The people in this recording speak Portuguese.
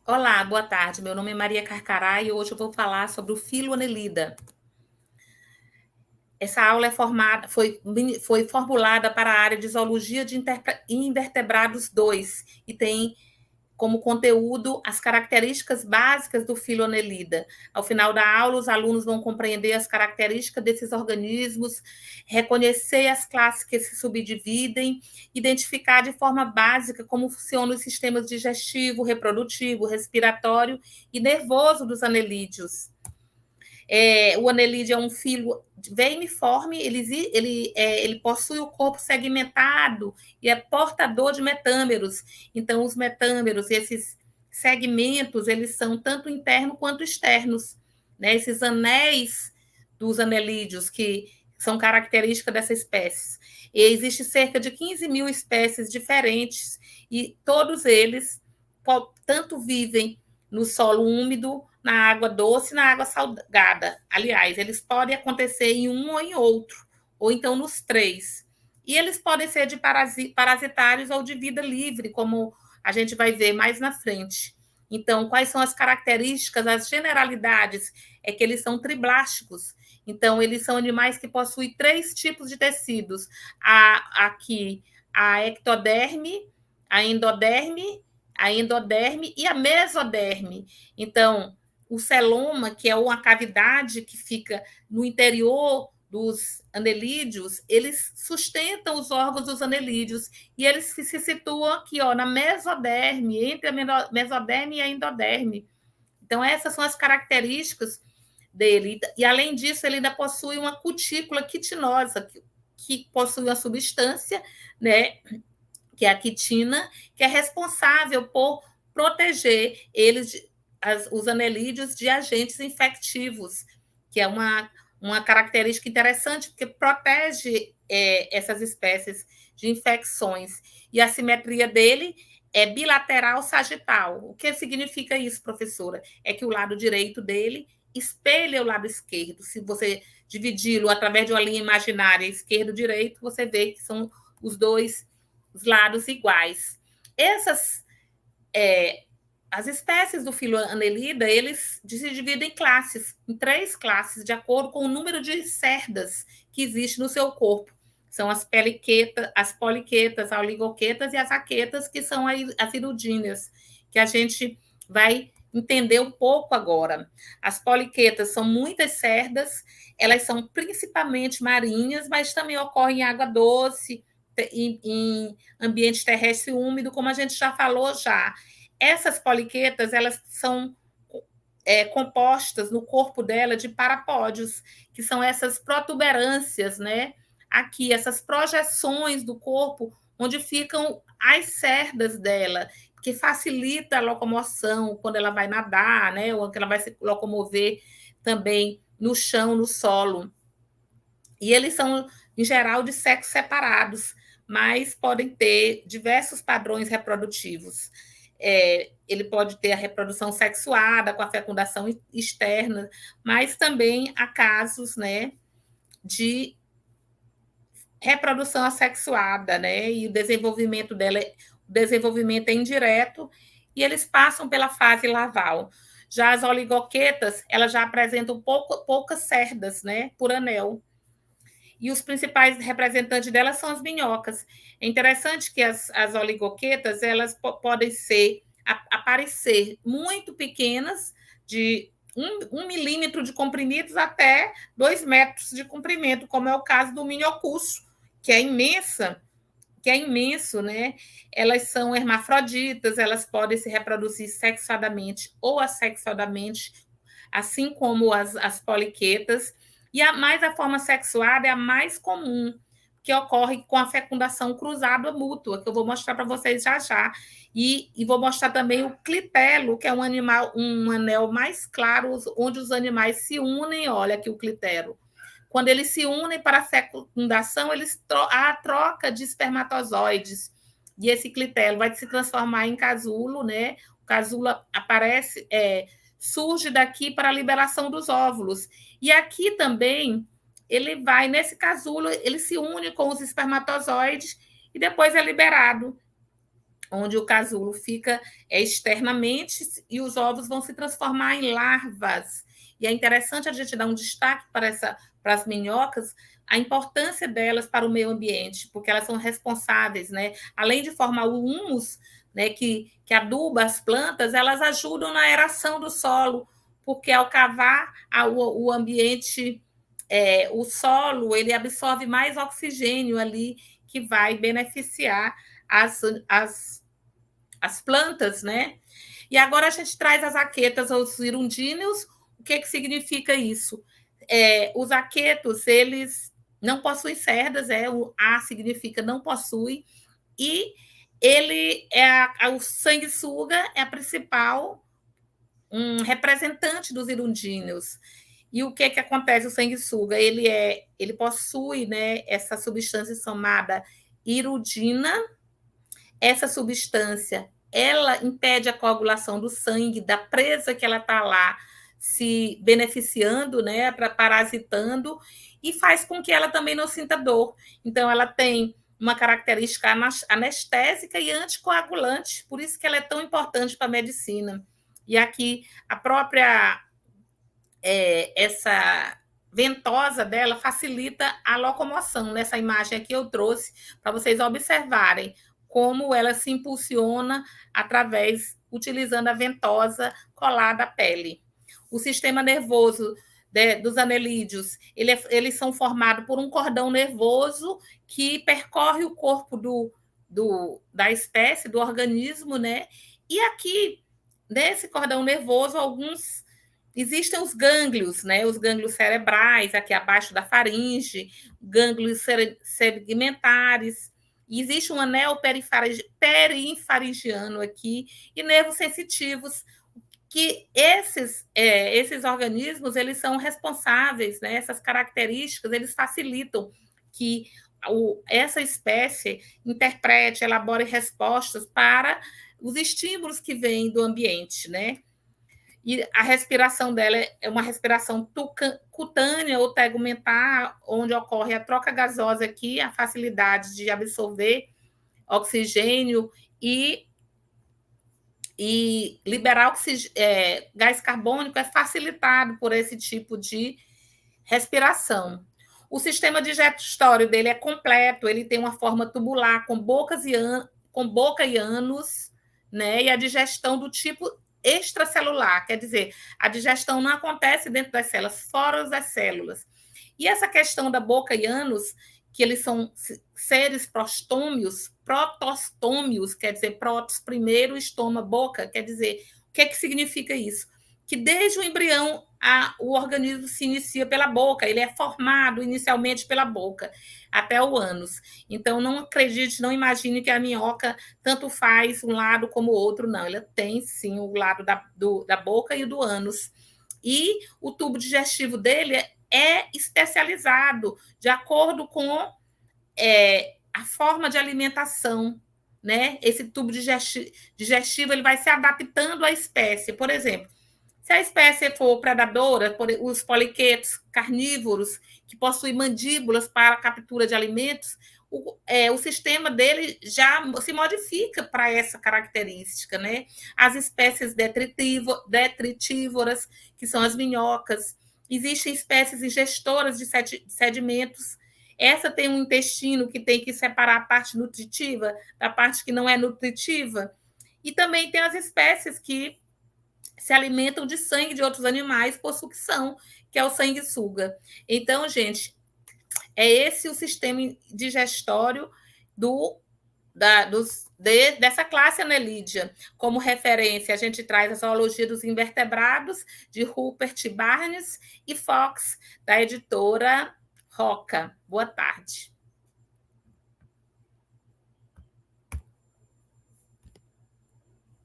Olá, boa tarde. Meu nome é Maria Carcará e hoje eu vou falar sobre o filo Anelida. Essa aula foi formulada para a área de Zoologia de Invertebrados 2 e tem como conteúdo as características básicas do filo Anelida. Ao final da aula, os alunos vão compreender as características desses organismos, reconhecer as classes que se subdividem, identificar de forma básica como funcionam os sistemas digestivo, reprodutivo, respiratório e nervoso dos anelídeos. O anelídeo é um filo vermiforme, ele possui o corpo segmentado e é portador de metâmeros. Então, os metâmeros, esses segmentos, eles são tanto internos quanto externos. Né? Esses anéis dos anelídeos, que são características dessa espécie. E existe cerca de 15 mil espécies diferentes e todos eles tanto vivem no solo úmido, na água doce e na água salgada. Aliás, eles podem acontecer em um ou em outro, ou então nos três. E eles podem ser de parasitários ou de vida livre, como a gente vai ver mais na frente. Então, quais são as características, as generalidades? É que eles são triblásticos. Então, eles são animais que possuem 3 tipos de tecidos. Aqui, a ectoderme, a endoderme e a mesoderme. Então, o celoma, que é uma cavidade que fica no interior dos anelídeos, eles sustentam os órgãos dos anelídeos e eles se situam aqui, ó, na mesoderme, entre a mesoderme e a endoderme. Então, essas são as características dele. E, além disso, ele ainda possui uma cutícula quitinosa, que possui uma substância, né, que é a quitina, que é responsável por proteger os anelídeos de agentes infectivos, que é uma característica interessante, porque protege essas espécies de infecções. E a simetria dele é bilateral sagital. O que significa isso, professora? É que o lado direito dele espelha o lado esquerdo. Se você dividi-lo através de uma linha imaginária esquerdo-direito, você vê que são os dois os lados iguais. As espécies do filo Annelida, eles se dividem em classes, em 3 classes, de acordo com o número de cerdas que existe no seu corpo. São as poliquetas, as oligoquetas e as aquetas, que são as irudíneas, que a gente vai entender um pouco agora. As poliquetas são muitas cerdas, elas são principalmente marinhas, mas também ocorrem em água doce, em ambiente terrestre úmido, como a gente já falou já. Essas poliquetas, elas são compostas no corpo dela de parapódios, que são essas protuberâncias, né? Aqui, essas projeções do corpo, onde ficam as cerdas dela, que facilita a locomoção quando ela vai nadar, né? Ou que ela vai se locomover também no chão, no solo. E eles são, em geral, de sexos separados, mas podem ter diversos padrões reprodutivos. Ele pode ter a reprodução sexuada com a fecundação externa, mas também há casos, né, de reprodução assexuada, né, e o desenvolvimento é indireto e eles passam pela fase larval. Já as oligoquetas, elas já apresentam poucas cerdas, né, por anel. E os principais representantes delas são as minhocas. É interessante que as oligoquetas, elas podem aparecer muito pequenas, de 1 milímetro de comprimidos até 2 metros de comprimento, como é o caso do minhocuço, que é imensa, que é imenso, né? Elas são hermafroditas, elas podem se reproduzir sexuadamente ou assexuadamente, assim como as poliquetas. E a forma sexuada é a mais comum, que ocorre com a fecundação cruzada mútua, que eu vou mostrar para vocês já já. E vou mostrar também o clitelo, que é um anel mais claro, onde os animais se unem. Olha aqui o clitelo. Quando eles se unem para a fecundação, há a troca de espermatozoides. E esse clitelo vai se transformar em casulo, né? O casulo surge daqui para a liberação dos óvulos. E aqui também, nesse casulo, ele se une com os espermatozoides e depois é liberado onde o casulo fica externamente e os ovos vão se transformar em larvas. E é interessante a gente dar um destaque para as minhocas, a importância delas para o meio ambiente, porque elas são responsáveis, né? Além de formar o humus, né, que aduba as plantas, elas ajudam na aeração do solo, porque ao cavar o ambiente, o solo, ele absorve mais oxigênio ali, que vai beneficiar as plantas, né? E agora a gente traz as aquetas aos hirundíneos. O que significa isso? Os aquetos, eles não possuem cerdas, o A significa não possui, e ele o sanguessuga é a principal representante dos hirundíneos. E o que acontece? O sanguessuga, ele possui, né, essa substância chamada hirudina. Essa substância, ela impede a coagulação do sangue da presa que ela está lá se beneficiando, né, parasitando, e faz com que ela também não sinta dor. Então, ela tem uma característica anestésica e anticoagulante, por isso que ela é tão importante para a medicina. E aqui, a própria essa ventosa dela facilita a locomoção. Nessa imagem aqui eu trouxe para vocês observarem como ela se impulsiona utilizando a ventosa colada à pele. O sistema nervoso dos anelídeos, eles são formados por um cordão nervoso que percorre o corpo da espécie, do organismo, né? E aqui, nesse cordão nervoso, existem os gânglios, né? Os gânglios cerebrais, aqui abaixo da faringe, gânglios segmentares, e existe um anel perifaringiano aqui, e nervos sensitivos, que esses organismos, eles são responsáveis, né? Essas características, eles facilitam que essa espécie interprete, elabore respostas para os estímulos que vêm do ambiente, né? E a respiração dela é uma respiração cutânea ou tegumentar, onde ocorre a troca gasosa aqui, a facilidade de absorver oxigênio e liberar gás carbônico é facilitado por esse tipo de respiração. O sistema digestório dele é completo, ele tem uma forma tubular, com boca e ânus, né? E a digestão do tipo extracelular, quer dizer, a digestão não acontece dentro das células, fora das células. E essa questão da boca e ânus, que eles são seres protostômios, quer dizer, protos primeiro, estômago, boca, quer dizer, o que significa isso? Que desde o embrião o organismo se inicia pela boca, ele é formado inicialmente pela boca, até o ânus. Então, não acredite, não imagine que a minhoca tanto faz um lado como o outro, não. Ela tem, sim, o lado da boca e do ânus. E o tubo digestivo dele é especializado de acordo com a forma de alimentação, né? Esse tubo digestivo ele vai se adaptando à espécie. Por exemplo, se a espécie for predadora, os poliquetos carnívoros, que possuem mandíbulas para a captura de alimentos, o sistema dele já se modifica para essa característica, né? As espécies detritívoras, que são as minhocas, existem espécies ingestoras de sedimentos. Essa tem um intestino que tem que separar a parte nutritiva da parte que não é nutritiva. E também tem as espécies que se alimentam de sangue de outros animais por sucção, que é o sanguessuga. Então, gente, é esse o sistema digestório dessa classe Annelida. Como referência, a gente traz a zoologia dos invertebrados, de Rupert Barnes e Fox, da editora Roca. Boa tarde.